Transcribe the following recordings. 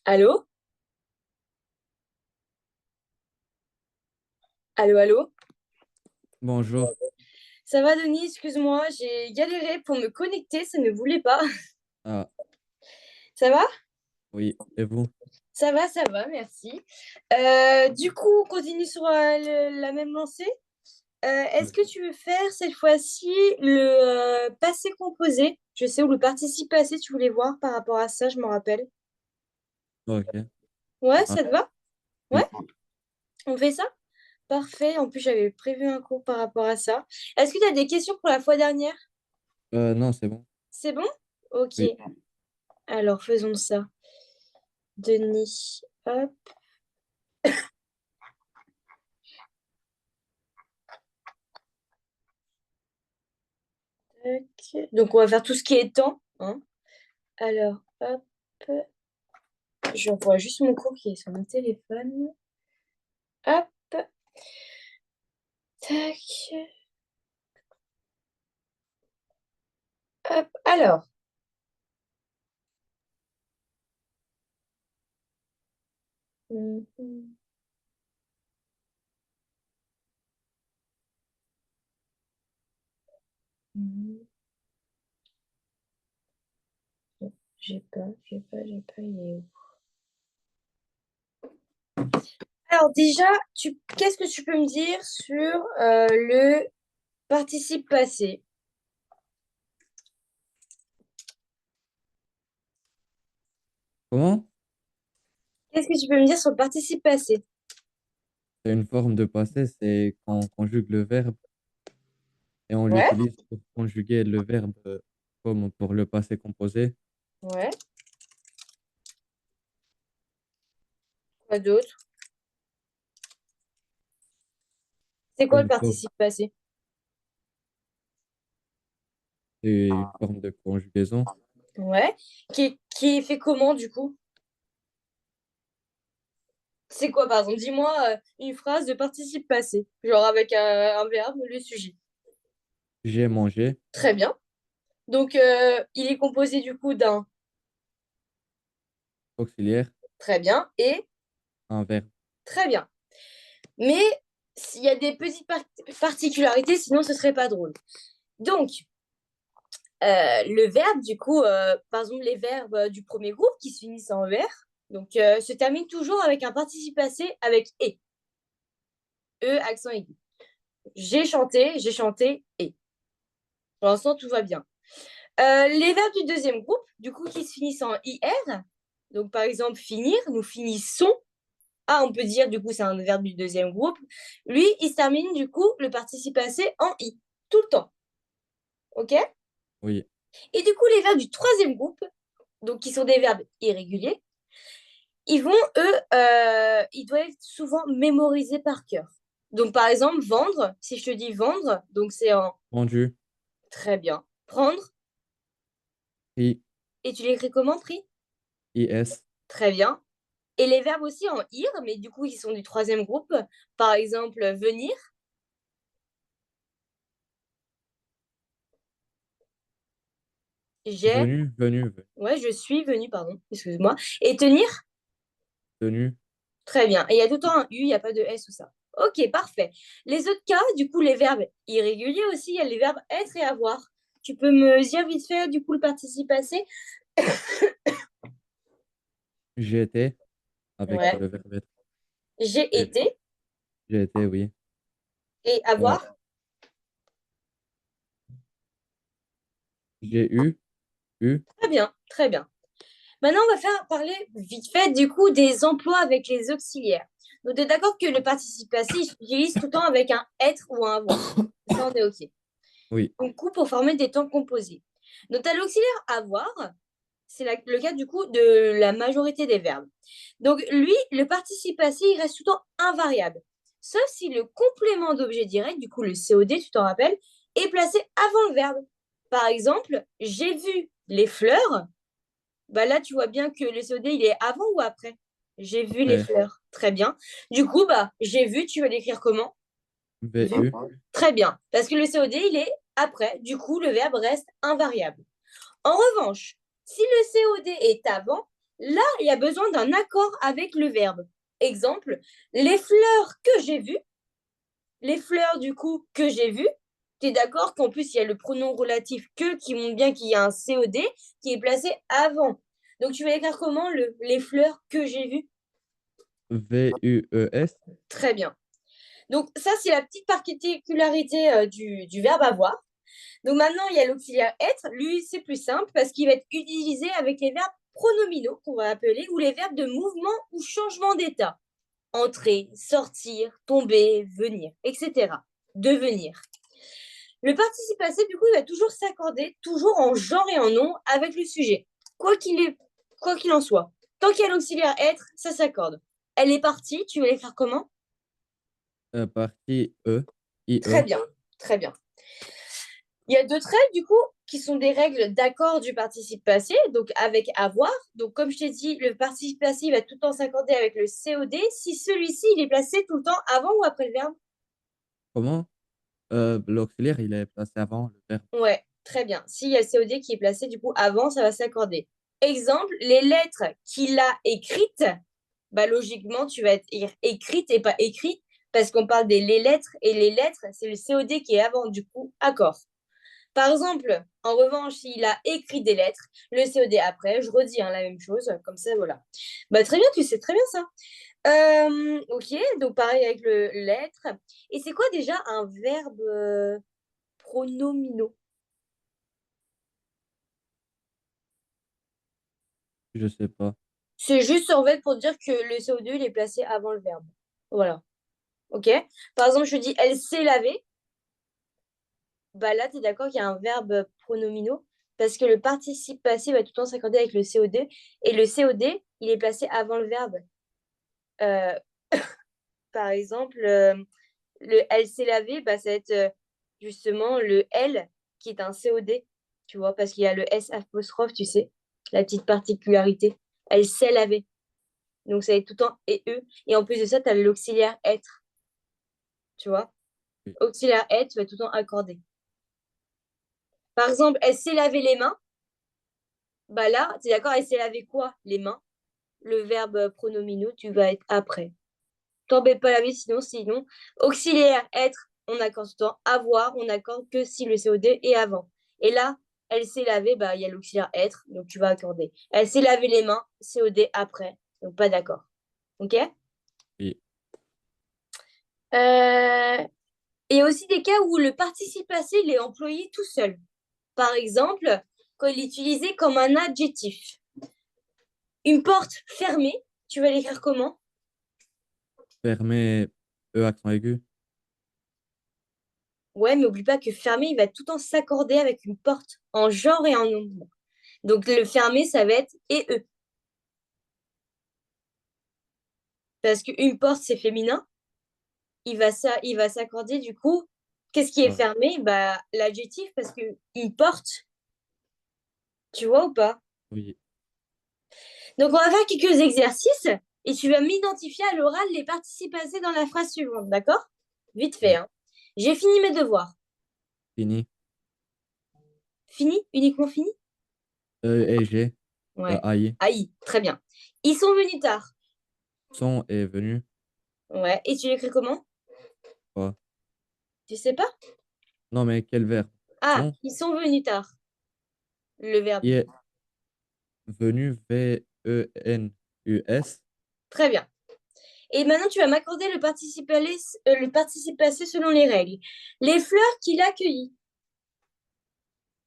Allô? Allô, allô? Bonjour. Ça va, Denis? Excuse-moi, j'ai galéré pour me connecter, ça ne voulait pas. Ah, Ça va? oui. Et vous? Ça va, merci. Du coup, on continue sur la même lancée. Est-ce Oui. que tu veux faire cette fois-ci le passé composé? Je sais, ou le participe passé, tu voulais voir par rapport à ça, je me rappelle. Ok. Ouais, Ah, ça te va? Ouais, oui. on fait ça? Parfait. En plus, j'avais prévu un cours par rapport à ça. Est-ce que tu as des questions pour la fois dernière? Non, c'est bon. C'est bon? Ok. Oui. Alors, faisons ça. Denis. Hop, tac. Donc, on va faire tout ce qui est temps, hein. Alors, hop, j'envoie juste mon cours qui est sur mon téléphone. Hop, tac, hop. Alors, mhm, mhm. Il est où? Alors, déjà, qu'est-ce que tu peux me dire sur le participe passé? Comment? Qu'est-ce que tu peux me dire sur le participe passé? C'est une forme de passé, c'est quand on conjugue le verbe et on Ouais, l'utilise pour conjuguer le verbe comme pour le passé composé. ouais. Quoi d'autre? C'est C'est quoi le une forme, participe passé? c'est une forme de conjugaison. Ouais. Qui est fait comment, du coup? C'est quoi, par exemple? Dis-moi une phrase de participe passé, genre avec un verbe, le sujet. J'ai mangé, Très bien. Donc, il est composé du coup d'un auxiliaire, très bien et un verbe. très bien. Mais s'il y a des petites particularités, sinon ce serait pas drôle. Donc, le verbe, du coup, par exemple, les verbes du premier groupe qui se finissent en ER, donc se terminent toujours avec un participe passé avec et. E, accent aigu. J'ai chanté et. Pour l'instant, tout va bien. Les verbes du deuxième groupe, du coup, qui se finissent en IR, donc par exemple finir, nous finissons. Ah, on peut dire, du coup, c'est un verbe du deuxième groupe. Lui, il se termine, du coup, le participe passé en I, tout le temps. OK? Oui. Et du coup, les verbes du troisième groupe, donc qui sont des verbes irréguliers, ils vont, eux, ils doivent être souvent mémorisés par cœur. Donc, par exemple, vendre, si je te dis vendre, donc c'est en Rendu, très bien. Prendre, I, et tu l'écris comment, prix? IS, Très bien. Et les verbes aussi en ir, mais du coup, ils sont du troisième groupe. Par exemple, venir, j'ai, venu, venu, ouais, je suis venu, pardon, excuse-moi. Et tenir, venu. très bien. Et il y a tout le temps un U, il n'y a pas de S ou ça. Ok, parfait. Les autres cas, du coup, les verbes irréguliers aussi, il y a les verbes être et avoir. Tu peux me dire vite fait, du coup, le participe passé? J'ai été avec Ouais. le verbe être. J'ai Et été j'ai été, oui. et Euh, avoir. j'ai eu, Très bien, très bien. Maintenant, on va faire parler vite fait du coup des emplois avec les auxiliaires. Donc, tu es d'accord que le participe passé, il s'utilise tout le temps avec un être ou un avoir. Ça, on est OK. oui. Du coup, pour former des temps composés. Donc, tu as l'auxiliaire avoir, c'est le cas du coup de la majorité des verbes. Donc, lui, le participe passé, il reste tout le temps invariable. Sauf si le complément d'objet direct, du coup le COD, tu t'en rappelles, est placé avant le verbe. Par exemple, j'ai vu les fleurs, bah là, tu vois bien que le COD, il est avant ou après? J'ai vu les Après, fleurs. Très bien. Du coup, bah, j'ai vu, tu vas l'écrire comment? Vu. VU, Très bien. Parce que le COD, il est après. Du coup, le verbe reste invariable. En revanche, si le COD est avant, Là, il y a besoin d'un accord avec le verbe. Exemple, les fleurs que j'ai vues, les fleurs du coup que j'ai vues. Tu es d'accord qu'en plus, il y a le pronom relatif que qui montre bien qu'il y a un COD qui est placé avant. Donc, tu vas écrire comment les fleurs que j'ai vues? VUES. Très bien. Donc, ça, c'est la petite particularité du verbe avoir. Donc, maintenant, il y a l'auxiliaire être. Lui, c'est plus simple parce qu'il va être utilisé avec les verbes pronominaux qu'on va appeler ou les verbes de mouvement ou changement d'état. Entrer, sortir, tomber, venir, etc. Devenir. Le participe passé, du coup, il va toujours s'accorder, toujours en genre et en nom, avec le sujet. Quoi qu'il en soit. Tant qu'il y a l'auxiliaire être, ça s'accorde. Elle est partie, tu vas l'écrire comment? Partie E. Très IE. bien, très bien. Il y a d'autres règles, du coup, qui sont des règles d'accord du participe passé, donc avec avoir. Donc, comme je t'ai dit, le participe passé va tout le temps s'accorder avec le COD si celui-ci il est placé tout le temps avant ou après le verbe. Comment? L'auxiliaire, il est placé avant le verbe. Ouais, très bien. S'il y a le COD qui est placé, du coup, avant, ça va s'accorder. Exemple, les lettres qu'il a écrites, bah, logiquement, tu vas être écrite et pas écrit, parce qu'on parle des les lettres, et les lettres, c'est le COD qui est avant, du coup, accord. Par exemple, en revanche, s'il a écrit des lettres, le COD après, je redis hein, la même chose, comme ça, voilà. Bah, très bien, tu sais très bien ça. Ok, donc pareil avec le lettre. Et c'est quoi déjà un verbe pronominaux? Je sais pas. C'est juste en fait pour dire que le CO2 il est placé avant le verbe. Voilà. Ok? Par exemple, je dis elle s'est lavée. Bah là, tu es d'accord qu'il y a un verbe pronominaux parce que le participe passé va tout le temps s'accorder avec le CO2 et le CO2 il est placé avant le verbe. Euh, par exemple, le elle s'est lavée, bah, ça va être justement le L qui est un COD, tu vois, parce qu'il y a le S apostrophe, tu sais, la petite particularité. Elle s'est lavée. Donc, ça va être tout le temps et eux. Et en plus de ça, tu as l'auxiliaire être, tu vois. Oui. Auxiliaire être, tu vas tout le temps accorder. Par exemple, elle s'est lavé les mains. Bah là, tu es d'accord, elle s'est lavé quoi? Les mains. Le verbe pronominaux, tu vas être après. T'embête pas laver, sinon. Auxiliaire être, on accorde tout le temps. Avoir, on accorde que si le COD est avant. Et là, elle s'est lavée, bah il y a l'auxiliaire être, donc tu vas accorder. Elle s'est lavé les mains, COD après. Donc pas d'accord. Ok? Oui. Euh, Et aussi des cas où le participe passé il est employé tout seul. Par exemple, quand il est utilisé comme un adjectif. Une porte fermée, tu vas l'écrire comment? Fermé. E accent aigu. Ouais, mais oublie pas que fermé, il va tout le temps s'accorder avec une porte en genre et en nombre. Donc le fermé, ça va être et eux. Parce qu'une porte, c'est féminin. Il va s'accorder du coup. Qu'est-ce qui est Ah, fermé? Bah, l'adjectif, parce que une porte, tu vois ou pas? oui. Donc, on va faire quelques exercices et tu vas m'identifier à l'oral les participes passés dans la phrase suivante, d'accord? Vite fait, Oui. hein. J'ai fini mes devoirs. Fini. Fini? Uniquement fini? Et j'ai. Ouais. AI. Aïe, très bien. Ils sont venus tard. Sont est venu. Ouais. Et tu l'écris comment? Quoi? Tu sais pas? Non, mais quel verbe? Ah, Sont. ils sont venus tard. Le verbe. Qui est venu. VENUS. Très bien. Et maintenant, tu vas m'accorder le participe passé selon les règles. Les fleurs qu'il a cueillies.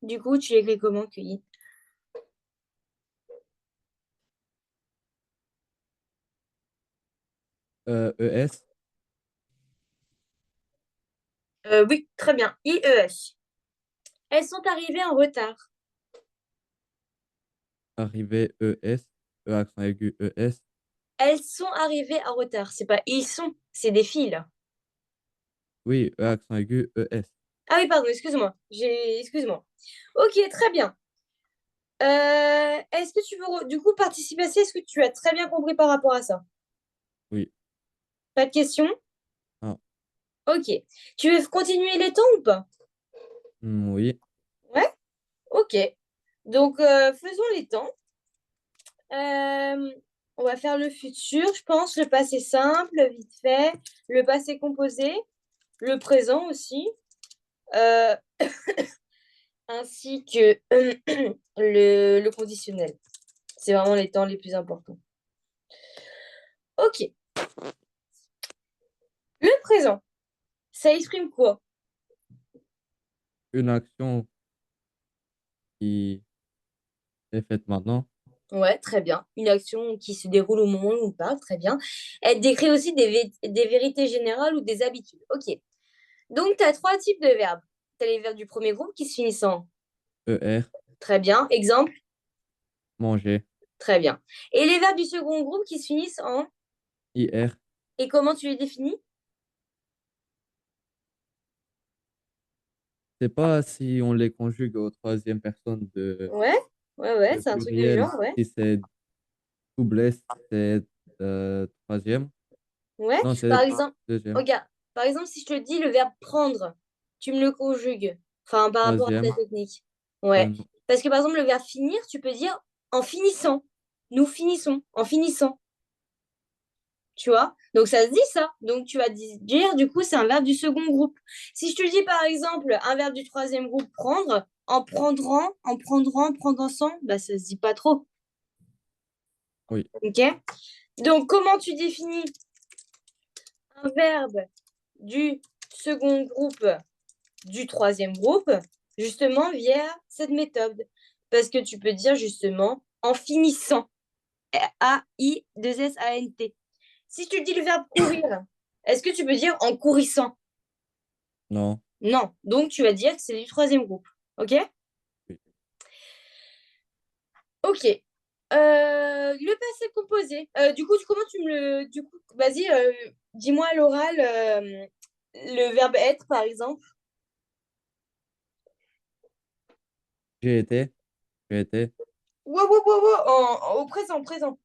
Du coup, tu l'écris comment, cueillies? ES. Oui, très bien. IES. Elles sont arrivées en retard. Arrivé ES. E accent aigu ES. Elles sont arrivées en retard. C'est pas ils sont, c'est des filles, là. Oui, E accent aigu ES. Ah oui, pardon, excuse-moi. Excuse-moi. Ok, très bien. Est-ce que tu veux du coup participer à ça? Est-ce que tu as très bien compris par rapport à ça? Oui. Pas de questions? Ah, Ok. Tu veux continuer les temps ou pas? oui. Ouais? Ok. Donc, faisons les temps. Euh, on va faire le futur, je pense, le passé simple, vite fait, le passé composé, le présent aussi, euh, ainsi que le conditionnel. C'est vraiment les temps les plus importants. Ok, le présent, ça exprime quoi? Une action qui est faite maintenant. Ouais, très bien. Une action qui se déroule au moment où on parle, très bien. Elle décrit aussi des vérités générales ou des habitudes. Ok. Donc, tu as trois types de verbes. Tu as les verbes du premier groupe qui se finissent en ER, très bien, exemple, manger. très bien. Et les verbes du second groupe qui se finissent en IR, et comment tu les définis? c'est pas si on les conjugue aux troisième personne Ouais, ouais, de c'est un truc du pluriel, genre, ouais. si c'est doublé, c'est troisième. Ouais, Non, par c'est exemple, deuxième. regarde, par exemple, si je te dis le verbe prendre, tu me le conjugues, enfin, par rapport à ta Troisième. technique. Ouais, Non. parce que par exemple, le verbe finir, tu peux dire en finissant. Nous finissons, en finissant, tu vois? Donc ça se dit ça. Donc tu vas dire, du coup, c'est un verbe du second groupe. Si je te dis par exemple un verbe du troisième groupe, prendre, en prendre sans, bah ça se dit pas trop. Oui. Ok? Donc comment tu définis un verbe du second groupe du troisième groupe, justement via cette méthode. Parce que tu peux dire justement en finissant. A-I-2-S-A-N-T. Si tu dis le verbe courir, est-ce que tu peux dire en courissant? Non. Non. Donc tu vas dire que c'est du troisième groupe. OK? Oui. OK. Le passé composé. Du coup, comment tu me le. Du coup, vas-y, dis-moi à l'oral le verbe être, par exemple. J'ai été. J'ai été. Wow, wow, wow, wow, au présent, présent.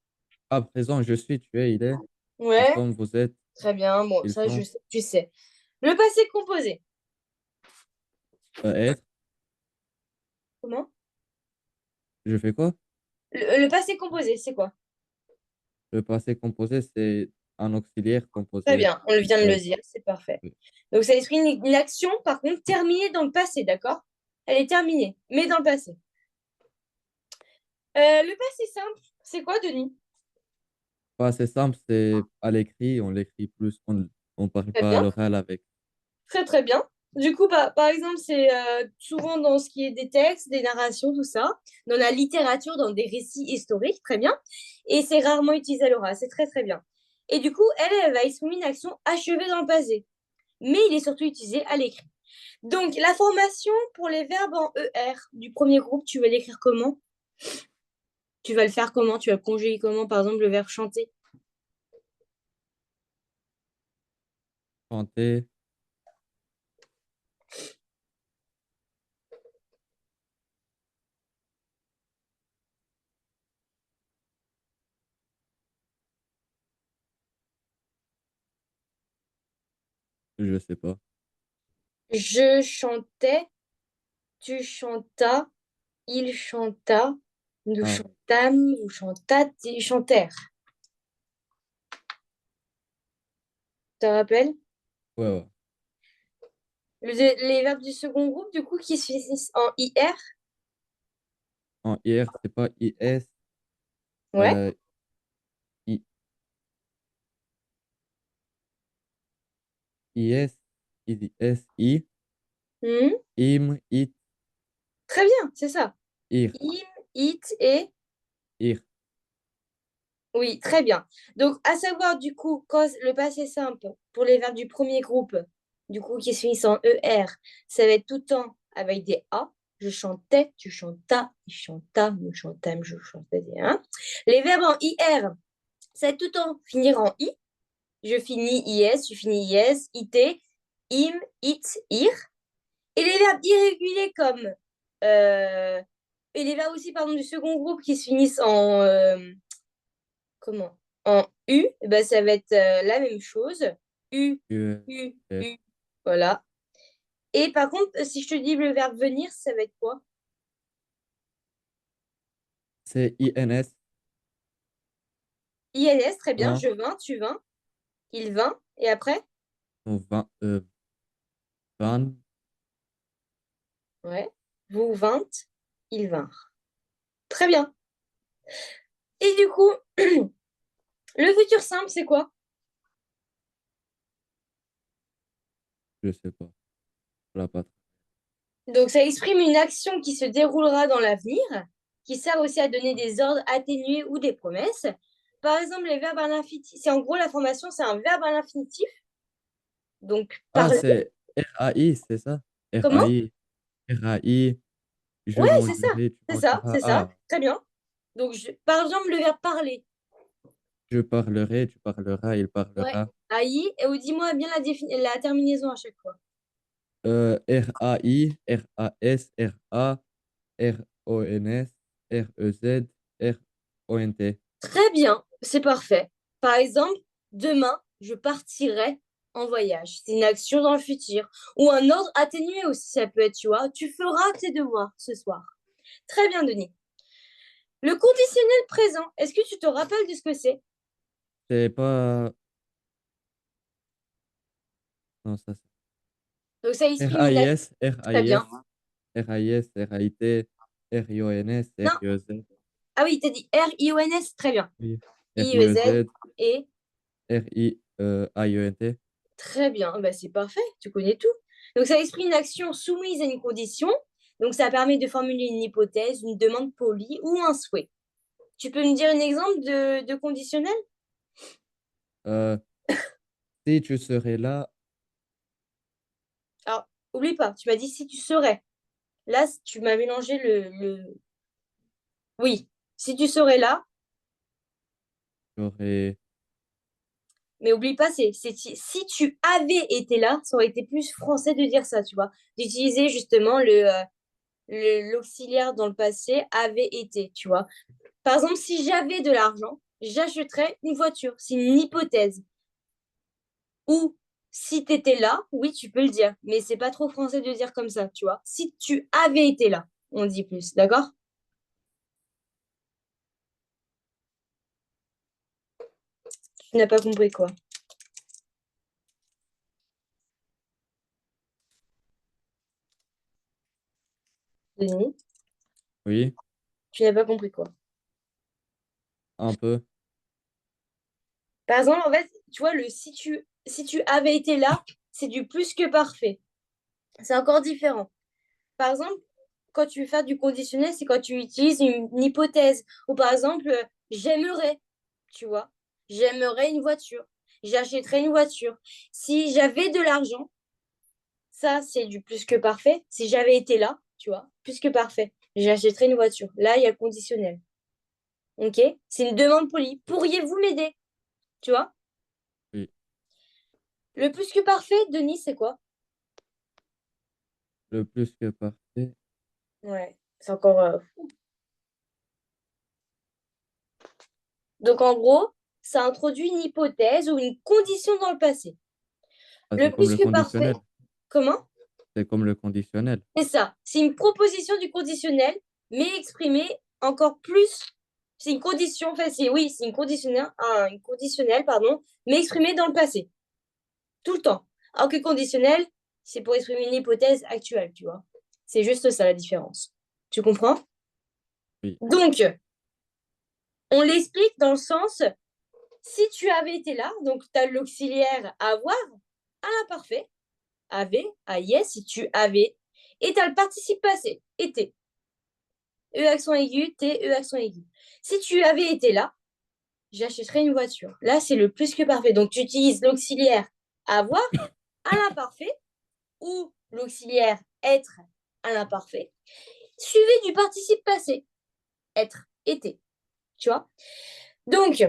À présent, je suis, tu es, il est. Nous Ouais, sommes, vous êtes, très bien. Bon, ils ça, sont. tu sais. Le passé composé. Être. Comment? Je fais quoi? Le passé composé, c'est quoi? Le passé composé, c'est un auxiliaire Très composé bien, on vient de le de. dire, c'est parfait. Oui. Donc, ça exprime une action, par contre, terminée dans le passé, d'accord? Elle est terminée, mais dans le passé. Le passé simple, c'est quoi, Denis? Pas assez simple, c'est à l'écrit, on l'écrit plus, on parle Très pas à bien, l'oral avec. très très bien. Du coup, par exemple, c'est souvent dans ce qui est des textes, des narrations, tout ça, dans la littérature, dans des récits historiques, très bien. Et c'est rarement utilisé à l'oral, c'est très très bien. Et du coup, elle va exprimer une action achevée dans le passé, mais il est surtout utilisé à l'écrit. Donc, la formation pour les verbes en ER du premier groupe, tu vas l'écrire comment? Tu vas le faire comment? Tu vas le conjuguer comment? Par exemple, le verbe chanter. Chanter, je sais pas. Je chantais, tu chantas, il chanta, nous Ah, chantâmes, vous chantâtes, ils chantèrent. Tu te rappelles? ouais, ouais. Les verbes du second groupe, du coup, qui se finissent en IR. En IR, c'est pas IS, Ouais. euh, I, IS, I, Mhm. IM, IT, Très bien, c'est ça. IR, Im, it et IR. oui, très bien. Donc, à savoir, du coup, quand le passé simple pour les verbes du premier groupe, du coup, qui se finissent en ER, ça va être tout le temps avec des A. Je chantais, tu chantas, il chanta, nous chantâmes, je chantais. Hein. Les verbes en IR, ça va être tout le temps finir en I. Je finis IS, tu finis IS, IT, im, it, ir. Et les verbes irréguliers comme. euh, et les verbes aussi, pardon, du second groupe qui se finissent en. Comment? En U, eh ben, ça va être la même chose. U, U, U, S. U. Voilà. Et par contre, si je te dis le verbe venir, ça va être quoi? C'est INS, INS, très bien. Vin, Je vins, tu vins, il vint. Et après? on vin, van, Ouais. Vous vîntes, ils vinrent. Très bien. Et du coup, le futur simple, c'est quoi? je sais pas. La patrie. Donc, ça exprime une action qui se déroulera dans l'avenir, qui sert aussi à donner des ordres atténués ou des promesses. Par exemple, les verbes à l'infinitif. C'est en gros, la formation, c'est un verbe à l'infinitif. Donc, Ah, parler. c'est RAI, c'est ça? Comment? RAI, RAI, je Ouais, c'est ça. mangerai, tu C'est ça, mangeras. c'est ça. Ah, Très bien. Donc, par exemple, le verbe parler. je parlerai, tu parleras, il Ouais. parlera. AI. Et ou dis-moi bien la terminaison à chaque fois. RAI, RAS, RA, RONS, REZ, RONT. Très bien, c'est parfait. Par exemple, demain, je partirai en voyage. C'est une action dans le futur. Ou un ordre atténué aussi, ça peut être, tu vois. Tu feras tes devoirs ce soir. Très bien, Denis. Le conditionnel présent, est-ce que tu te rappelles de ce que c'est? C'est pas. Non, ça Donc, ça c'est exprime une action. RAIS, Très bien. RAIS, RAIS, RAIT, RIONS, Non. RIOZ, Ah oui, tu as dit R-I-O-N-S. Très bien. I-E-Z RIOZ, et RIAENT. très bien. Bah, c'est parfait. Tu connais tout. Donc, ça exprime une action soumise à une condition. Donc, ça permet de formuler une hypothèse, une demande polie ou un souhait. Tu peux me dire un exemple de conditionnel? Euh, si tu serais là, Alors, oublie pas, tu m'as dit si tu serais. Là, tu m'as mélangé Oui, si tu serais là, j'aurais. mais oublie pas, c'est si tu avais été là, ça aurait été plus français de dire ça, tu vois. D'utiliser justement l'auxiliaire dans le passé avait été, tu vois. Par exemple, si j'avais de l'argent, j'achèterais une voiture. C'est une hypothèse. Ou si tu étais là, oui, tu peux le dire, mais c'est pas trop français de dire comme ça, tu vois. Si tu avais été là, on dit plus, d'accord? Tu n'as pas compris quoi? Denis, Oui, tu n'as pas compris quoi? un peu. Par exemple, en fait, tu vois, si tu avais été là, c'est du plus que parfait. C'est encore différent. Par exemple, quand tu veux faire du conditionnel, c'est quand tu utilises une hypothèse. Ou par exemple, j'aimerais, tu vois, j'aimerais une voiture. J'achèterais une voiture. Si j'avais de l'argent, ça, c'est du plus que parfait. Si j'avais été là, tu vois, plus que parfait. J'achèterais une voiture. Là, il y a le conditionnel. OK? C'est une demande polie. Pourriez-vous m'aider? Tu vois? Oui, Le plus que parfait, Denis, c'est quoi? le plus que parfait. Ouais, c'est encore. Donc, en gros, ça introduit une hypothèse ou une condition dans le passé. Ah, Le c'est comme plus le que parfait, conditionnel. comment? C'est comme le conditionnel. C'est ça. C'est une proposition du conditionnel, mais exprimée encore plus. C'est une condition, enfin, oui, c'est une conditionnelle, pardon, mais exprimée dans le passé, tout le temps. Alors que conditionnel, c'est pour exprimer une hypothèse actuelle, tu vois. C'est juste ça la différence. Tu comprends? Oui, Donc, on l'explique dans le sens, si tu avais été là, donc tu as l'auxiliaire avoir à l'imparfait, avait, à yes, si tu avais, et tu as le participe passé, était. E accent aigu, T, E accent aigu. Si tu avais été là, j'achèterais une voiture. Là, c'est le plus que parfait. Donc, tu utilises l'auxiliaire avoir à l'imparfait ou l'auxiliaire être à l'imparfait, suivi du participe passé, être, été. Tu vois? Donc,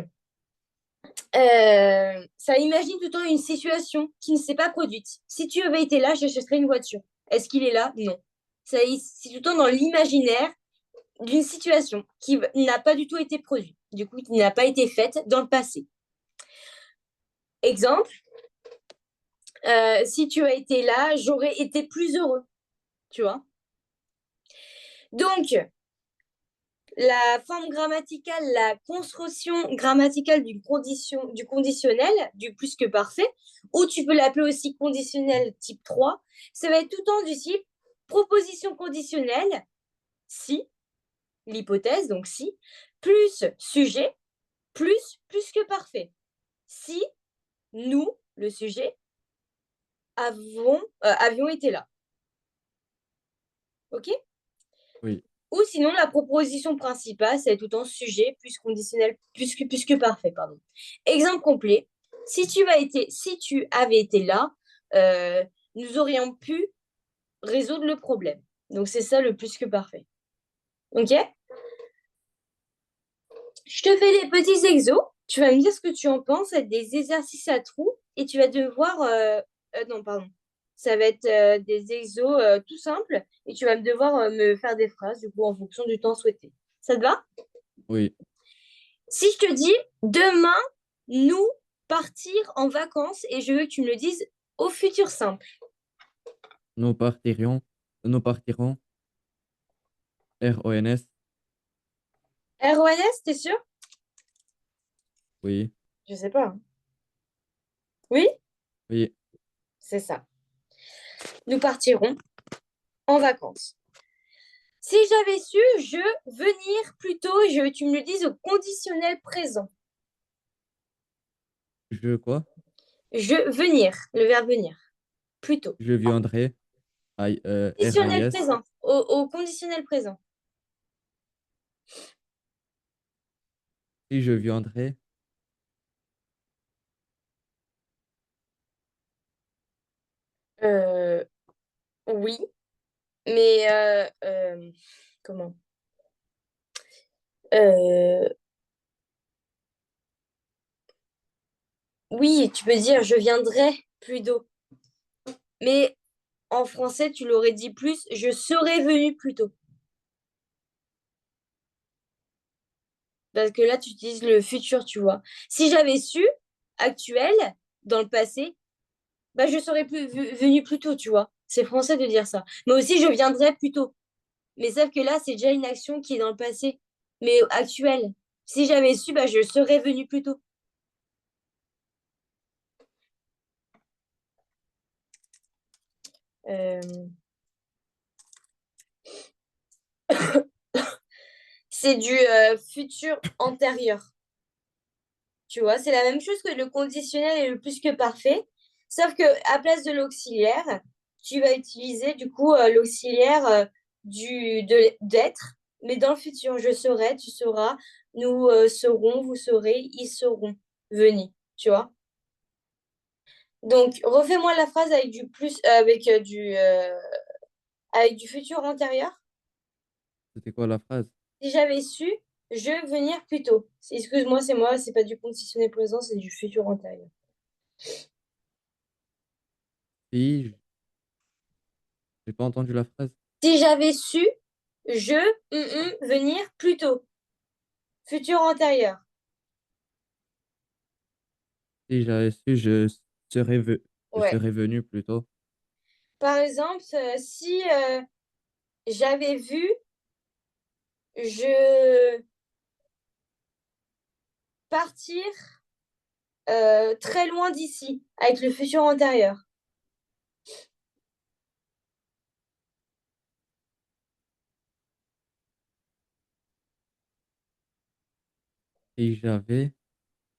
ça imagine tout le temps une situation qui ne s'est pas produite. Si tu avais été là, j'achèterais une voiture. Est-ce qu'il est là? Non. C'est tout le temps dans l'imaginaire d'une situation qui n'a pas du tout été produite, du coup, qui n'a pas été faite dans le passé. Exemple, si tu as été là, j'aurais été plus heureux, tu vois. Donc, la forme grammaticale, la construction grammaticale du conditionnel, du plus que parfait, ou tu peux l'appeler aussi conditionnel type 3. Ça va être tout le temps du type proposition conditionnelle, si, l'hypothèse, donc si, plus sujet, plus que parfait. Si nous, le sujet, avions été là. OK? Oui, Ou sinon, la proposition principale, c'est tout en sujet plus conditionnel, plus que parfait. Pardon. Exemple complet. Si tu avais été là, euh, nous aurions pu résoudre le problème. Donc, c'est ça le plus que parfait. OK? Je te fais des petits exos. Tu vas me dire ce que tu en penses. C'est des exercices à trous. Et tu vas devoir... non, pardon. Ça va être des exos tout simples. Et tu vas devoir me faire des phrases, du coup, en fonction du temps souhaité. Ça te va? oui. Si je te dis demain, nous partir en vacances et je veux que tu me le dises au futur simple. Nous partirions, nous partirons, RONS, RONS, t'es sûr? oui, Je sais pas, hein. Oui, oui. c'est ça. Nous partirons en vacances. Si j'avais su, je venir plus tôt, tu me le dises au conditionnel présent. Je quoi? Je venir, le verbe venir, plus tôt. Je viendrai, Conditionnel RIS. présent, au conditionnel présent. Si je viendrai, Euh, oui, mais comment? Euh, oui, tu peux dire je viendrai plus tôt. Mais en français, tu l'aurais dit plus, je serais venu plus tôt. Parce que là, tu utilises le futur, tu vois. Si j'avais su, actuel, dans le passé, bah, je serais venu plus tôt, tu vois. C'est français de dire ça. Mais aussi, je viendrais plus tôt. Mais sauf que là, c'est déjà une action qui est dans le passé, mais actuelle. Si j'avais su, bah, je serais venu plus tôt. Euh, c'est du futur antérieur. Tu vois, c'est la même chose que le conditionnel et le plus que parfait, sauf que à place de l'auxiliaire, tu vas utiliser du coup l'auxiliaire d'être, mais dans le futur, je serai, tu seras, nous serons, vous serez, ils seront venus, tu vois. Donc, refais-moi la phrase avec du plus, avec du futur antérieur. c'était quoi la phrase? Si j'avais su, je venir plus tôt. Excuse-moi, c'est moi, c'est pas du conditionnel présent, c'est du futur antérieur. Si, j'ai pas entendu la phrase. Si j'avais su, je venir plus tôt. Futur antérieur. Si j'avais su, je Ouais. serais venu plus tôt. Par exemple, si j'avais vu, je partir très loin d'ici, avec le futur antérieur. Si j'avais,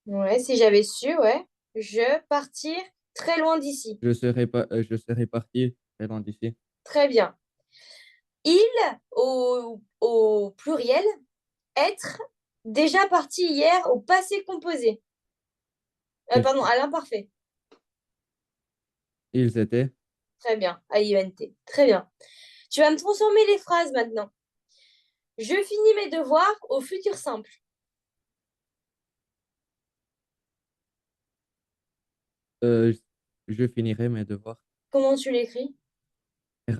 Ouais, si j'avais su, ouais. Je partir très loin d'ici. je serais parti très loin d'ici. Très bien. Il, au pluriel, être, déjà parti hier au passé composé. Ils, Pardon, à l'imparfait. ils étaient, Très bien. A-I-N-T. Très bien. Tu vas me transformer les phrases maintenant. Je finis mes devoirs au futur simple. euh, je finirai mes devoirs. Comment tu l'écris?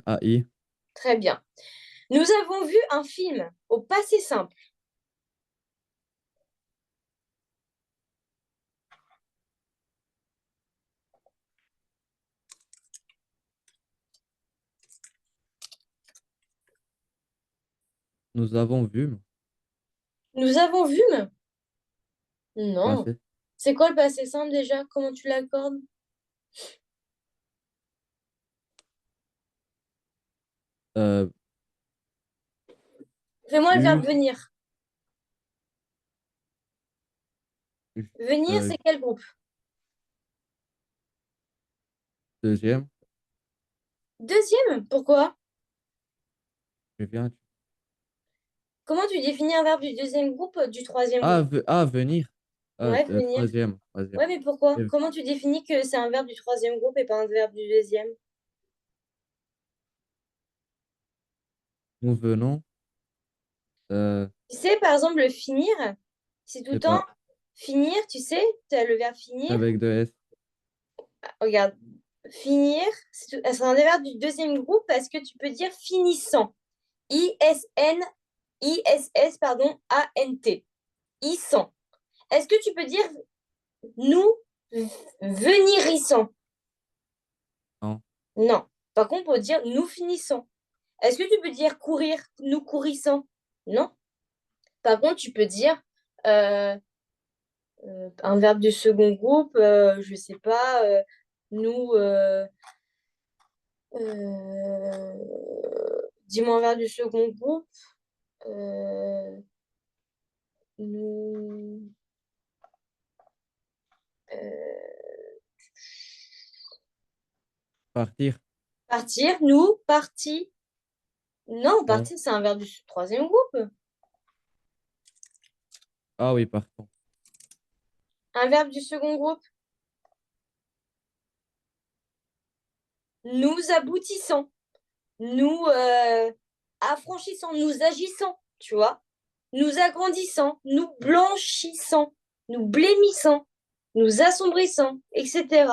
RAI. Très bien. Nous avons vu un film au passé simple. Nous avons vu. Nous avons vu, mais... Non. Passé. C'est quoi le passé simple déjà? Comment tu l'accordes? Euh, Fais-moi le verbe Vu, venir. Venir, euh, c'est quel groupe? deuxième, Deuxième, pourquoi? je viens. Comment tu définis un verbe du deuxième groupe, du troisième Ah, groupe? venir. Ah, Ouais, venir. troisième, troisième. Ouais, mais pourquoi? Et Comment tu définis que c'est un verbe du troisième groupe et pas un verbe du deuxième? nous venons, euh, Tu sais, par exemple, le finir, c'est tout le c'est temps pas finir, tu sais, tu as le verbe finir. avec deux S. Regarde, finir, c'est un verbe du deuxième groupe parce que tu peux dire finissant. I-S-N, I-S-S, pardon, A-N-T. Issant. Est-ce que tu peux dire nous venirissant? Non, Non. Par contre, on peut dire nous finissons. Est-ce que tu peux dire courir, nous courissons? Non. Par contre, tu peux dire euh, un verbe de second groupe, je sais pas, nous. Dis-moi un verbe du second groupe. Euh, nous. partir. Partir, nous, parti. Non, Non. partir, c'est un verbe du troisième groupe. Ah oui, partons. Un verbe du second groupe. Nous aboutissons. Nous affranchissons. Nous agissons. Tu vois? Nous agrandissons. Nous blanchissons. Nous blêmissons. Nous assombrissons, etc.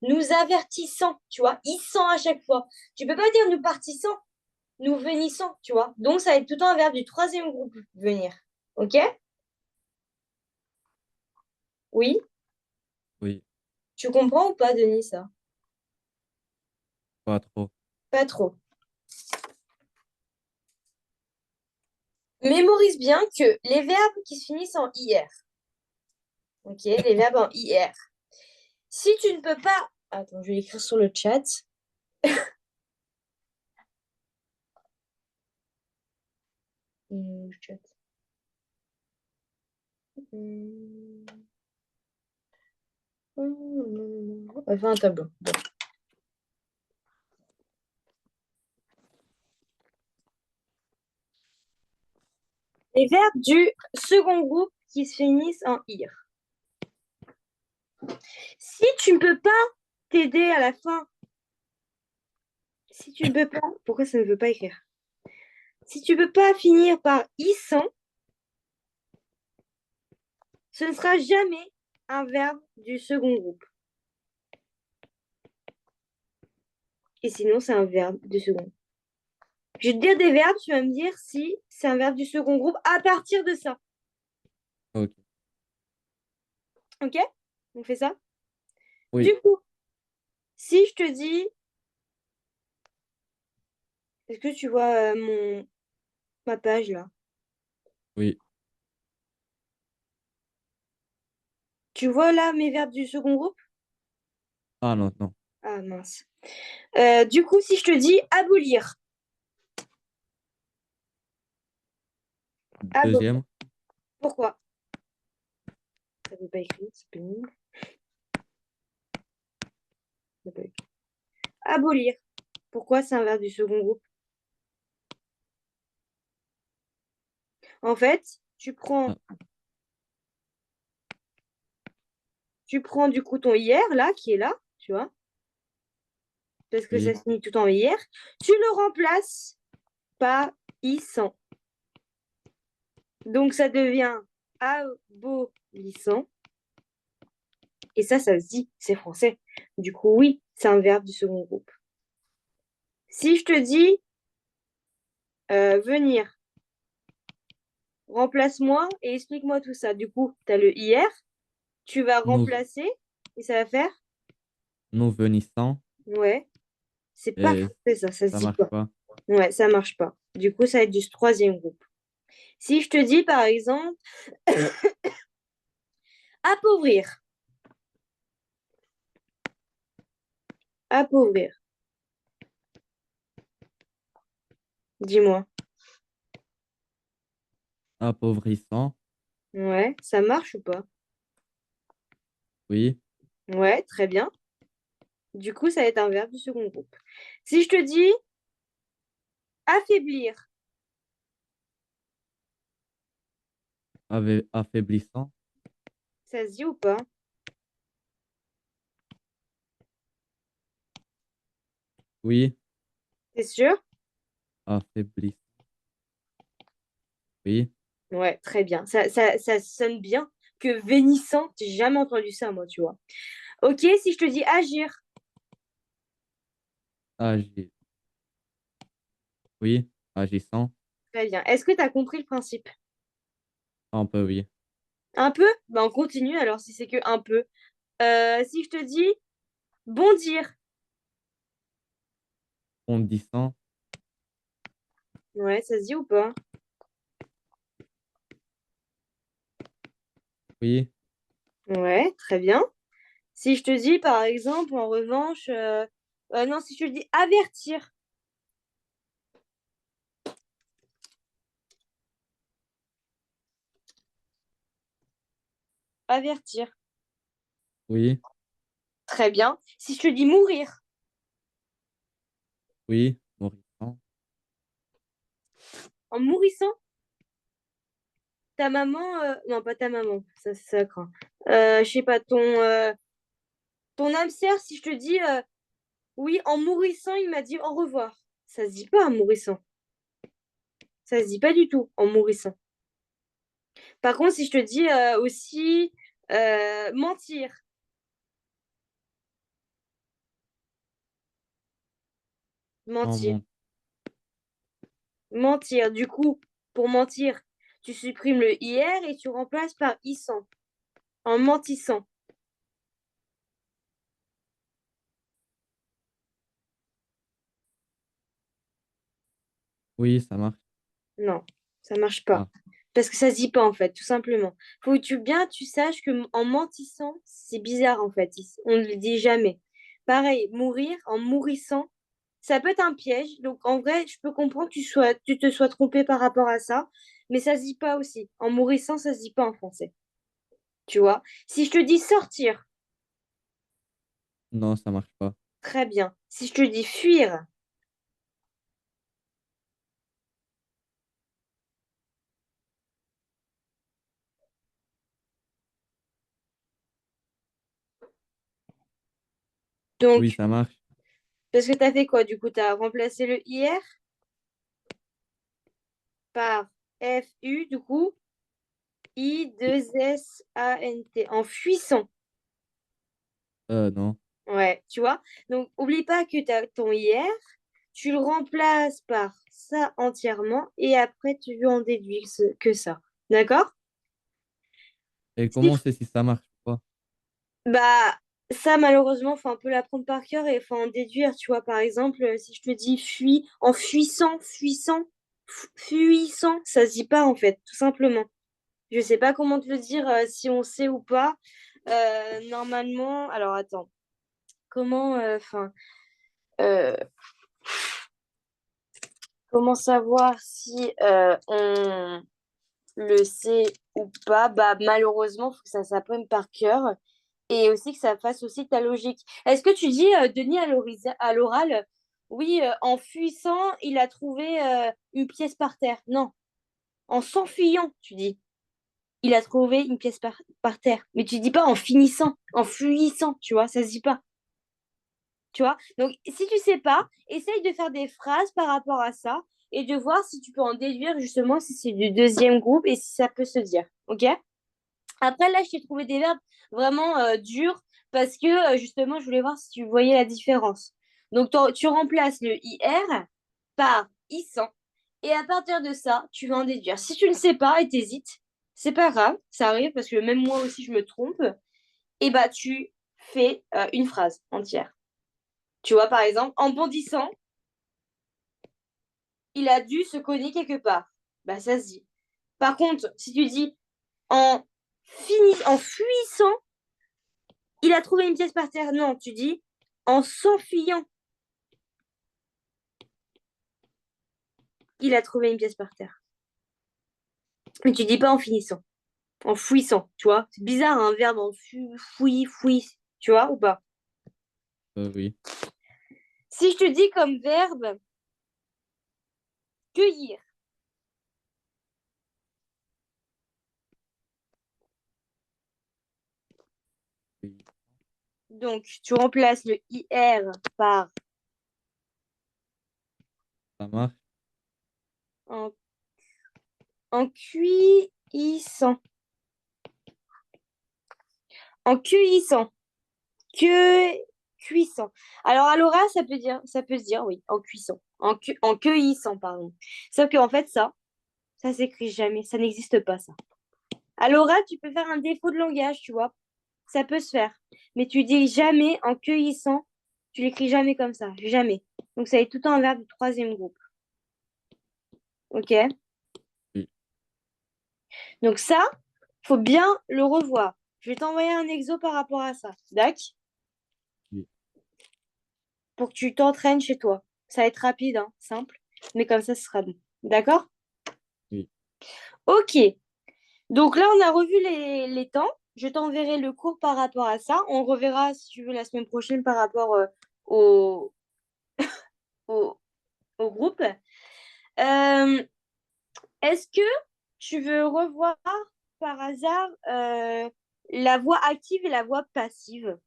Nous avertissons. Tu vois? Issant à chaque fois. Tu peux pas dire nous partissons. Nous venissons. Tu vois? Donc, ça va être tout le temps un verbe du troisième groupe. Venir. OK? Oui? Oui, Tu comprends ou pas, Denis, ça? pas trop. Pas trop. Mémorise bien que les verbes qui se finissent en IR, ok, les verbes en IR, si tu ne peux pas... Attends, je vais l'écrire sur le chat. Chat. On va faire un tableau. Bon. Les verbes du second groupe qui se finissent en IR. Si tu ne peux pas t'aider à la fin, si tu ne peux pas... Pourquoi ça ne veut pas écrire? Si tu ne peux pas finir par issant, ce ne sera jamais un verbe du second groupe. Et sinon, c'est un verbe du second groupe. Je vais te dire des verbes, tu vas me dire si c'est un verbe du second groupe à partir de ça. Ok. Ok? On fait ça? Du Oui, coup, si je te dis, est-ce que tu vois ma page là? oui. Tu vois là mes verbes du second groupe? Ah non, non. Ah mince. Du coup, si je te dis abolir. Abolir. Deuxième, Pourquoi? Ça ne veut pas écrire, c'est pénible. Ça peut écrire. Abolir. Pourquoi c'est un verbe du second groupe? En fait, ah, tu prends du coup ton hier là, qui est là, tu vois, parce que ça oui. se finit tout en hier. Tu le remplaces par issant. Donc, ça devient abolissant. Et ça se dit, c'est français. Du coup, oui, c'est un verbe du second groupe. Si je te dis venir, remplace-moi et explique-moi tout ça. Du coup, tu as le hier, tu vas Nous, remplacer et ça va faire nous venissons ouais. C'est pas et français ça se ça dit marche pas. pas. Ouais, ça marche pas. Du coup, ça va être du troisième groupe. Si je te dis, par exemple, appauvrir, appauvrir, dis-moi. Appauvrissant. Ouais, ça marche ou pas? Oui. Ouais, très bien. Du coup, ça va être un verbe du second groupe. Si je te dis affaiblir, Affaiblissant. ça se dit ou pas? Oui. T'es sûr? Affaiblissant. Oui. Ouais, très bien. Ça sonne bien que vénissant. J'ai jamais entendu ça, moi, tu vois. Ok, si je te dis agir, Agir. Oui. Agissant. très bien. Est-ce que tu as compris le principe? Un peu, oui. Un peu? Ben, on continue alors si c'est que un peu. Si je te dis bondir, Fondissant. ouais, ça se dit ou pas? Oui. Ouais, très bien. Si je te dis, par exemple, en revanche, non, si je te dis avertir, avertir, Oui. très bien. Si je te dis mourir, Oui. Nourrissant. en mourissant, ta maman, non, pas ta maman, ça craint. Je sais pas, ton âme sœur, si je te dis, oui, en mourissant, il m'a dit au revoir. Ça se dit pas en mourissant. Ça se dit pas du tout en mourissant. Par contre, si je te dis aussi mentir, En mentir, mon- mentir. Du coup, pour mentir, tu supprimes le IR et tu remplaces par issant, en mentissant. Oui, ça marche. Non, ça marche pas. Ah. Parce que ça se dit pas en fait, tout simplement. Faut que tu saches que en mentissant, c'est bizarre en fait. On ne le dit jamais. Pareil, mourir en mourissant, ça peut être un piège. Donc en vrai, je peux comprendre que tu te sois trompé par rapport à ça, mais ça se dit pas aussi. En mourissant, ça se dit pas en français. Tu vois? Si je te dis sortir, Non, ça marche pas. très bien. Si je te dis fuir, Oui, donc, ça marche. parce que tu as fait quoi? Du coup, tu as remplacé le IR par FU, du coup, I2SANT, en fuissant. Non. Ouais, tu vois? Donc, oublie pas que tu as ton IR, tu le remplaces par ça entièrement et après, tu en déduis que ça. D'accord? Et Si comment on sait si ça marche ou pas? Bah, ça, malheureusement, faut un peu l'apprendre par cœur et faut en déduire. Tu vois, par exemple, si je te dis fuis, en fuissant, fuissant, ça se dit pas, en fait, tout simplement. Je sais pas comment te le dire, si on sait ou pas. Normalement, alors attends, comment, euh, comment savoir si on le sait ou pas? Bah, malheureusement, faut que ça s'apprenne par cœur. Et aussi que ça fasse aussi ta logique. Est-ce que tu dis, Denis, à l'oral, oui, en fuissant, il a trouvé une pièce par terre. Non, en s'enfuyant, tu dis, il a trouvé une pièce par terre. Mais tu dis pas en finissant, en fuissant, tu vois, ça se dit pas. Tu vois? Donc, si tu sais pas, essaye de faire des phrases par rapport à ça et de voir si tu peux en déduire justement si c'est du deuxième groupe et si ça peut se dire. OK? Après, là, je t'ai trouvé des verbes vraiment durs parce que justement, je voulais voir si tu voyais la différence. Donc, tu remplaces le IR par ISAN et à partir de ça, tu vas en déduire. Si tu ne sais pas et t'hésites, c'est pas grave, ça arrive parce que même moi aussi, je me trompe. Et bah, tu fais une phrase entière. Tu vois, par exemple, en bondissant, il a dû se cogner quelque part. Bah, ça se dit. Par contre, si tu dis en fuissant, il a trouvé une pièce par terre. Non, tu dis en s'enfuyant, il a trouvé une pièce par terre. Mais tu dis pas en finissant, en fouissant, tu vois. C'est bizarre, un verbe en fouille, tu vois, ou pas? Oui. Si je te dis comme verbe cueillir, Oui. donc tu remplaces le IR par Ça marche. en, en cueillissant. En cueillissant. Que cuisant. Alors à l'oral, ça peut se dire, oui, en cuisson. En cueillissant, pardon. Sauf qu'en fait, ça s'écrit jamais. Ça n'existe pas, ça. À l'oral, tu peux faire un défaut de langage, tu vois. Ça peut se faire. Mais tu dis jamais en cueillissant. Tu l'écris jamais comme ça. Jamais. Donc ça est tout un verbe du troisième groupe. OK? Oui. Donc ça, faut bien le revoir. Je vais t'envoyer un exo par rapport à ça. D'accord? Oui. Pour que tu t'entraînes chez toi. Ça va être rapide, hein, simple. Mais comme ça, ce sera bon. D'accord? Oui. OK. Donc là, on a revu les temps. Je t'enverrai le cours par rapport à ça. On reverra, si tu veux, la semaine prochaine par rapport au, au, au groupe. Est-ce que tu veux revoir par hasard la voix active et la voix passive?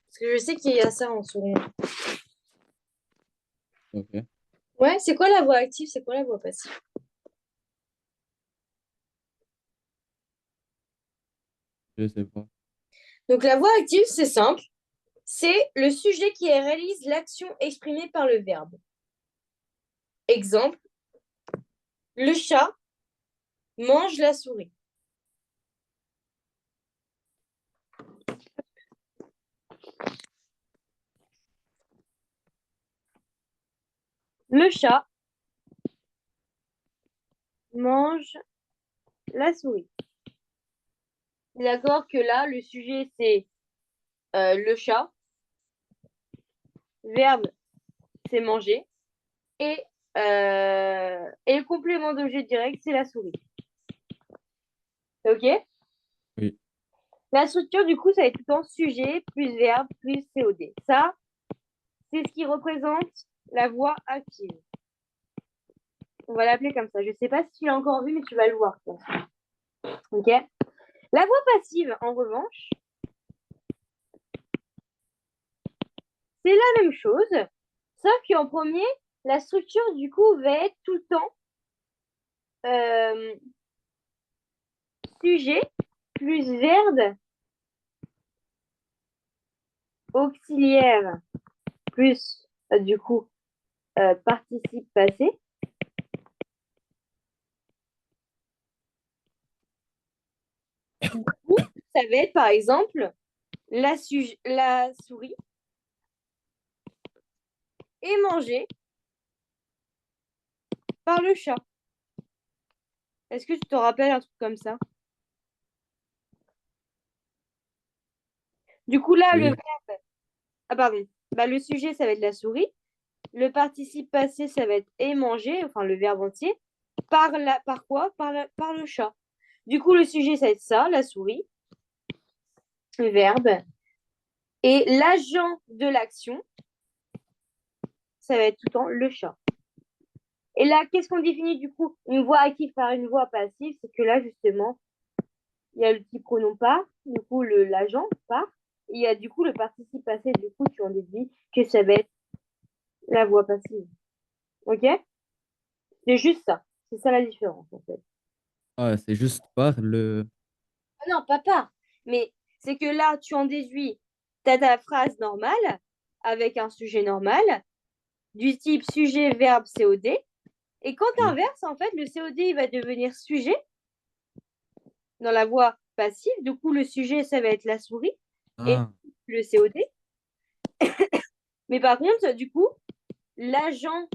Parce que je sais qu'il y a ça en second. Ok. Ouais, c'est quoi la voix active? C'est quoi la voix passive? Je sais pas. Donc la voix active, c'est simple. C'est le sujet qui réalise l'action exprimée par le verbe. Exemple, le chat mange la souris. Le chat mange la souris. D'accord que là, le sujet, c'est le chat. Verbe, c'est manger. Et le complément d'objet direct, c'est la souris. OK? Oui. La structure, du coup, ça va être tout le temps sujet, plus verbe, plus COD. Ça, c'est ce qui représente la voix active. On va l'appeler comme ça. Je ne sais pas si tu l'as encore vu, mais tu vas le voir. OK? La voix passive, en revanche, c'est la même chose, sauf qu'en premier, la structure, du coup, va être tout le temps euh, sujet plus verbe auxiliaire plus, du coup, participe passé. Ou ça va être, par exemple, la souris est mangée par le chat. Est-ce que tu te rappelles un truc comme ça? Du coup, là, Oui. ah, pardon. Bah, le sujet, ça va être la souris. Le participe passé, ça va être est mangé, enfin le verbe entier. Par quoi? Par le chat. Du coup, le sujet, ça va être ça, la souris, le verbe. Et l'agent de l'action, ça va être tout le temps le chat. Et là, qu'est-ce qu'on définit du coup? Une voix active par une voix passive, c'est que là, justement, il y a le petit pronom par, du coup, l'agent par, et il y a du coup le participe passé, du coup, tu en déduis que ça va être la voix passive. OK? C'est juste ça. C'est ça la différence, en fait. Ah, c'est juste par le. Ah non, pas par. Mais c'est que là, tu en déduis, tu as ta phrase normale, avec un sujet normal, du type sujet, verbe, COD. Et quand tu Oui. inverses, en fait, le COD, il va devenir sujet dans la voix passive. Du coup, le sujet, ça va être la souris. Et Ah, le COD, Mais par contre, du coup, l'agent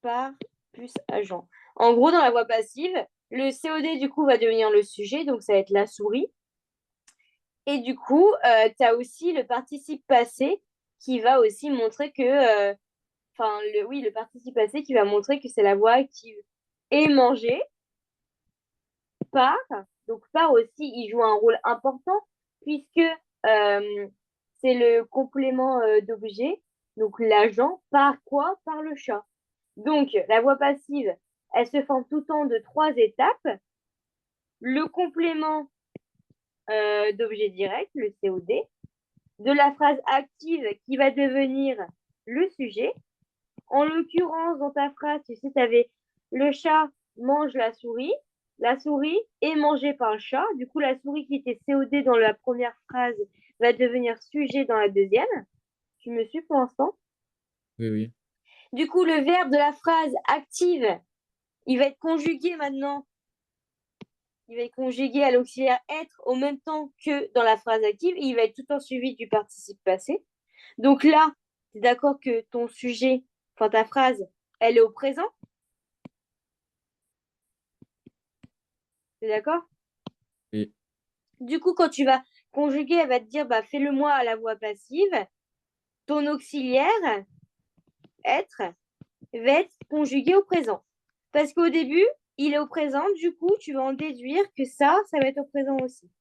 par plus agent. En gros, dans la voie passive, le COD, du coup, va devenir le sujet, donc ça va être la souris. Et du coup, tu as aussi le participe passé qui va aussi montrer que, oui, le participe passé qui va montrer que c'est la voie active. Et manger, par, donc par aussi, il joue un rôle important puisque c'est le complément d'objet. Donc l'agent, par quoi? Par le chat. Donc la voie passive, elle se forme tout le temps de 3 étapes. Le complément d'objet direct, le COD, de la phrase active qui va devenir le sujet. En l'occurrence, dans ta phrase, tu sais, tu avais le chat mange la souris est mangée par le chat. Du coup, la souris qui était COD dans la première phrase va devenir sujet dans la deuxième. Tu me suis pour l'instant? Oui, oui. Du coup, le verbe de la phrase active, il va être conjugué maintenant. Il va être conjugué à l'auxiliaire être au même temps que dans la phrase active. Et il va être tout le temps suivi du participe passé. Donc là, tu es d'accord que ton sujet, enfin ta phrase, elle est au présent. Tu es d'accord? Oui. Du coup, quand tu vas conjuguer, elle va te dire bah, fais-le-moi à la voix passive. Ton auxiliaire, être, va être conjugué au présent. Parce qu'au début, il est au présent, du coup, tu vas en déduire que ça va être au présent aussi.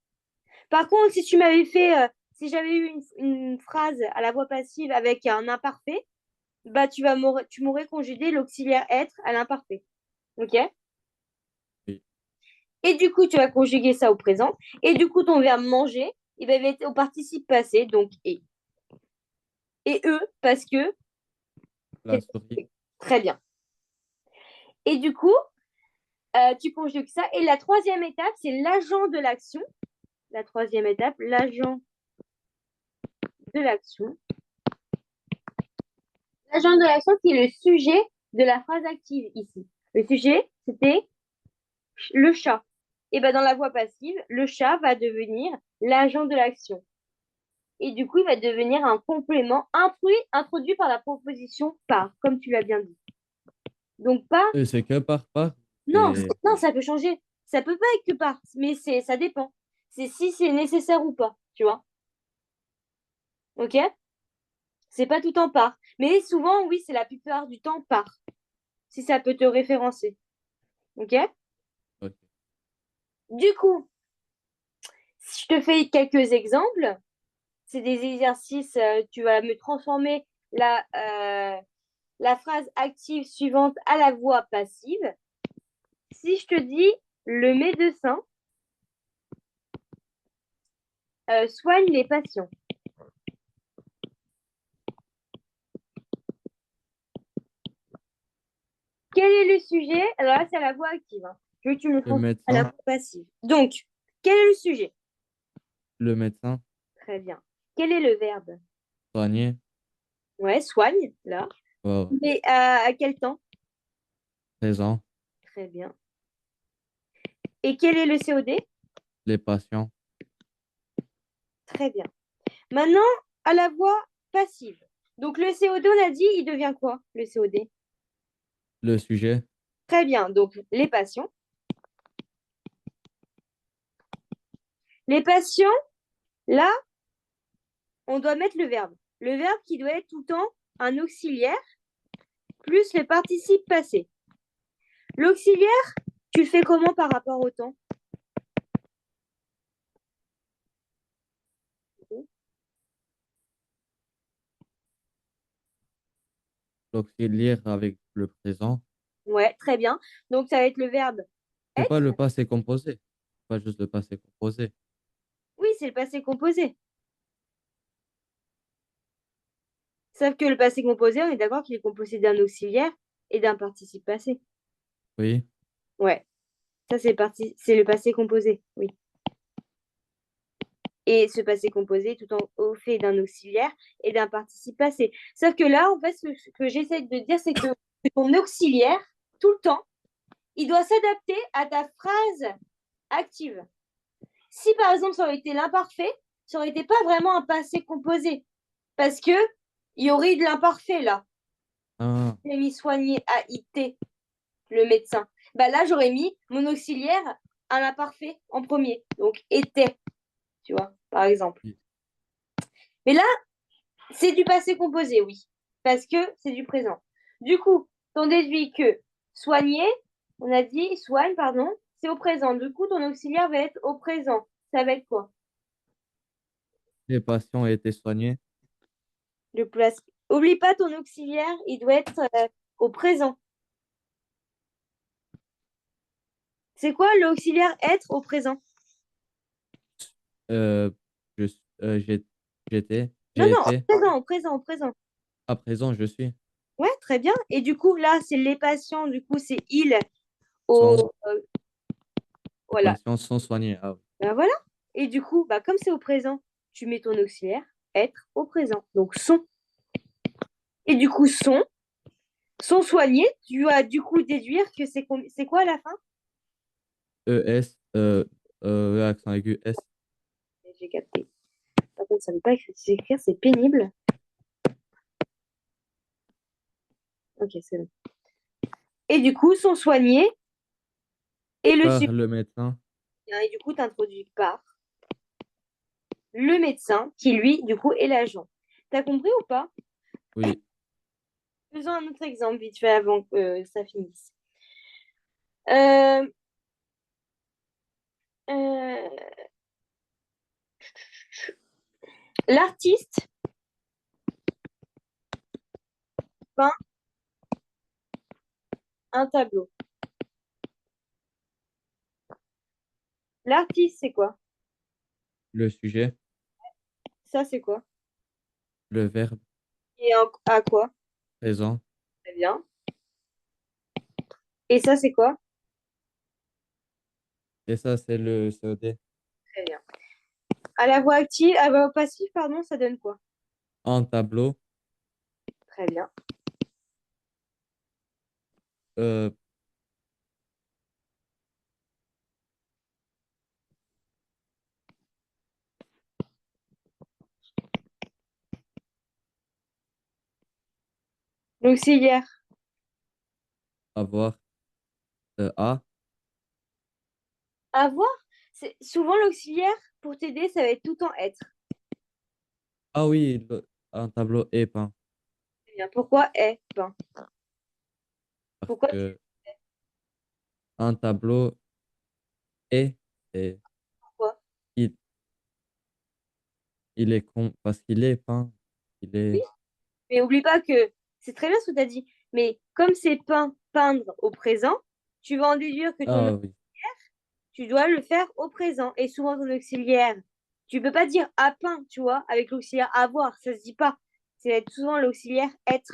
Par contre, si tu m'avais fait, si j'avais eu une phrase à la voix passive avec un imparfait, bah tu m'aurais conjugué l'auxiliaire être à l'imparfait. Ok? Oui. Et du coup, tu vas conjuguer ça au présent. Et du coup, ton verbe manger, il va être au participe passé, donc et. Et eux, parce que La souris. très bien. Et du coup, tu conjugues ça. Et la troisième étape, c'est l'agent de l'action. La troisième étape, l'agent de l'action. L'agent de l'action qui est le sujet de la phrase active ici. Le sujet, c'était le chat. Et ben dans la voie passive, le chat va devenir l'agent de l'action. Et du coup, il va devenir un complément introduit par la proposition par, comme tu l'as bien dit. Donc par, C'est que par. non, Et... non, ça peut changer. Ça peut pas être que par, mais ça dépend. C'est si c'est nécessaire ou pas, tu vois. Ok? C'est pas tout le temps par. Mais souvent, oui, c'est la plupart du temps par. Si ça peut te référencer. Ok? ok. Du coup, si je te fais quelques exemples, c'est des exercices, tu vas me transformer la phrase active suivante à la voix passive. Si je te dis le médecin soigne les patients. Quel est le sujet? Alors là, c'est à la voix active. Hein. Je veux que tu me Le transformes à la médecin. voix passive. Donc, quel est le sujet? Le médecin. Très bien. Quel est le verbe? Soigner. Ouais, soigne, là. Wow. Mais à quel temps? Présent. Très bien. Et quel est le COD? Les patients. Très bien. Maintenant, à la voix passive. Donc, le COD, on a dit, il devient quoi, le COD? Le sujet. Très bien. Donc, les patients. Les patients, là, on doit mettre le verbe. Le verbe qui doit être tout le temps un auxiliaire plus le participe passé. L'auxiliaire, tu le fais comment par rapport au temps? L'auxiliaire avec le présent. Ouais, très bien. Donc, ça va être le verbe C'est pas être. le passé composé. Pas juste le passé composé. Oui, c'est le passé composé. Sauf que le passé composé, on est d'accord qu'il est composé d'un auxiliaire et d'un participe passé. Oui. Ouais, ça c'est le passé composé, oui. Et ce passé composé tout en au fait d'un auxiliaire et d'un participe passé. Sauf que là, en fait, ce que j'essaie de dire, c'est que ton auxiliaire, tout le temps, il doit s'adapter à ta phrase active. Si par exemple ça aurait été l'imparfait, ça aurait été pas vraiment un passé composé. Parce que il y aurait eu de l'imparfait là. Ah, J'ai mis soigner AIT, le médecin. Bah là, j'aurais mis mon auxiliaire à l'imparfait en premier. Donc était, tu vois, par exemple. oui. Mais là, c'est du passé composé, oui. Parce que c'est du présent. Du coup, on déduit que soigner, on a dit soigne, pardon, c'est au présent. Du coup, ton auxiliaire va être au présent. Ça va être quoi? Les patients étaient soignés. Le place. Oublie pas ton auxiliaire, il doit être au présent. C'est quoi l'auxiliaire être au présent? Euh, je, j'étais, Non, j'ai non, au été. présent, au présent, au présent. À présent, je suis. Ouais, très bien. Et du coup, là, c'est les patients, du coup, c'est il Sans, au. les Voilà. patients sont soignés. Ah, oui. Ben voilà. Et du coup, bah, comme c'est au présent, tu mets ton auxiliaire être au présent. Donc, sont. Et du coup, sont soignés. Tu vas du coup déduire que c'est quoi à la fin? ES, accent aigu S. J'ai capté. Par contre, ça ne veut pas écrire, c'est pénible. Ok, c'est bon. Et du coup, sont soignés. Et le Par subjonctif, le médecin. et du coup, tu introduis par le médecin qui, lui, du coup, est l'agent. T'as compris ou pas? Oui. Faisons un autre exemple vite fait avant que ça finisse. Euh, euh, L'artiste peint un tableau. L'artiste, c'est quoi? Le sujet, Ça, c'est quoi? le verbe Et à quoi? présent. Très bien. Et ça, c'est quoi? Et ça, c'est le COD. Très bien. À la voix active, à la voix passive, pardon, ça donne quoi? Un tableau. Très bien. euh, L'auxiliaire. avoir. A. Avoir, c'est souvent l'auxiliaire pour t'aider, ça va être tout le temps être. Ah oui, un tableau est peint. Très bien. Pourquoi est peint? Parce Pourquoi tu que un tableau est, et pourquoi? il, il est parce qu'il est peint. Il Oui, est. mais oublie pas que c'est très bien ce que tu as dit. Mais comme c'est peint, peindre au présent, tu vas en déduire que ton Ah oui, tu dois le faire au présent. Et souvent, ton auxiliaire, tu peux pas dire à peint, tu vois, avec l'auxiliaire avoir, ça se dit pas. C'est souvent l'auxiliaire être.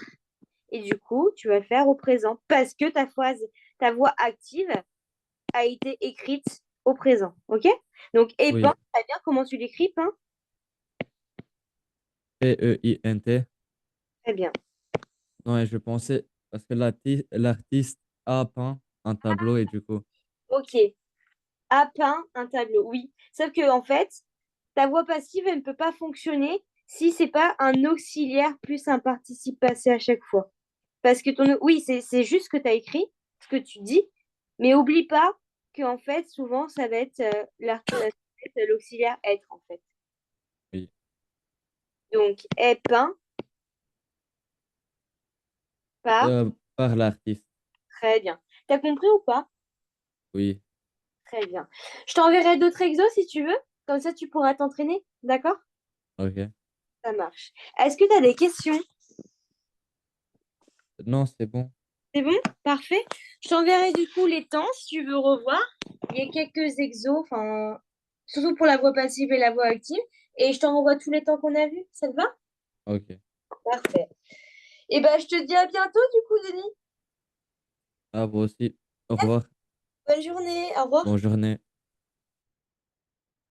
Et du coup, tu vas le faire au présent parce que ta voix active a été écrite au présent. OK? Donc, et peint, oui. très bien, comment tu l'écris, peint? P-E-I-N-T. Très bien. Non, et je pensais, parce que l'artiste a peint un tableau et du coup, OK. A peint un tableau, oui. Sauf que, en fait, ta voix passive, elle ne peut pas fonctionner si c'est pas un auxiliaire plus un participe passé à chaque fois. Parce que oui, c'est juste ce que tu as écrit, ce que tu dis, mais oublie pas que en fait, souvent, ça va être l'auxiliaire être, en fait. oui. Donc, est peint par. Par l'artiste, Très bien. T'as compris ou pas? oui. Très bien. Je t'enverrai d'autres exos si tu veux. Comme ça, tu pourras t'entraîner. D'accord? Ok. Ça marche. Est-ce que tu as des questions? Non, c'est bon. C'est bon? Parfait. Je t'enverrai du coup les temps si tu veux revoir. Il y a quelques exos, enfin, surtout pour la voix passive et la voix active. Et je t'envoie tous les temps qu'on a vus. Ça te va? Ok. Parfait. Et ben, je te dis à bientôt du coup, Denis. À vous aussi. Au revoir. Bonne journée. Au revoir. Bonne journée.